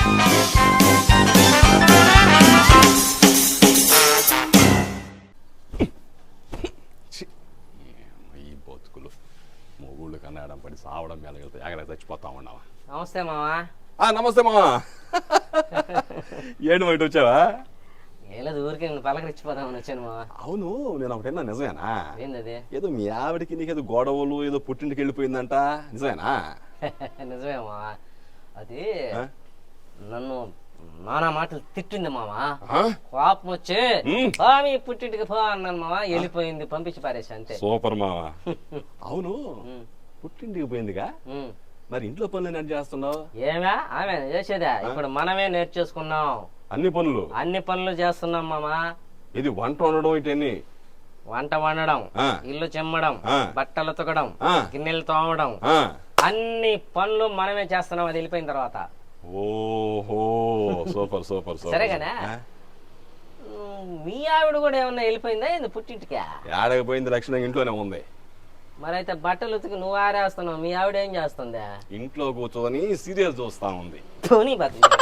ఈ బతుకులు మొగుళ్ళు కన్నాడం పడి సావడం మెలగలుగుతాయి ఎక్కడ చచ్చిపోతా ఉన్నావా. నమస్తే మావా. నమస్తే మావా. ఏంటి బయట వచ్చావా? ఏలేదు ఊరికి నేను పలకరించిపోదామని వచ్చాను మావా. అవును, నేను ఒకటైనా నిజమేనా? ఏంది? ఏదో మీ ఆవిడకి నీకేదో గొడవలు ఏదో పుట్టింటికి వెళ్ళిపోయిందంట, నిజమేనా? నిజమే మావా. అది నన్ను నానా మాటలు తిట్టింది మావా. కోపం వచ్చి మీ పుట్టింటికి పో అన్నాను మావా. వెళ్ళిపోయింది, పంపించి పారేసి అంతే. సూపర్ మావా. అవును, పుట్టింటికి పోయిందిగా, మరి ఇంట్లో పనులు నేను చేస్తున్నావు? ఏమే ఆమె చేసేదా? ఇప్పుడు మనమే నేర్చేసుకున్నాం అన్ని పనులు చేస్తున్నాం మామా. ఇది వంట వండడం ఇటన్నీ? వంట వండడం, ఇల్లు చిమ్మడం, బట్టలు ఉతకడం, గిన్నెలు తోమడం, అన్ని పనులు మనమే చేస్తున్నాం అది వెళ్ళిపోయిన తర్వాత. ఓహో, సూపర్ సూపర్ సూపర్. సరేగానే మీ ఆవిడ కూడా ఏమన్నా వెళ్ళిపోయిందా ఏంది పుట్టింటికి? ఆడకపోయింది, లక్షణంగా ఇంట్లోనే ఉంది. మరైతే బట్టలు ఉతికి నువ్వు ఆరేస్తున్నావు, మీ ఆవిడ ఏం చేస్తుందా? ఇంట్లో కూర్చొని సీరియల్ చూస్తా ఉంది. పోనీ బతుకు.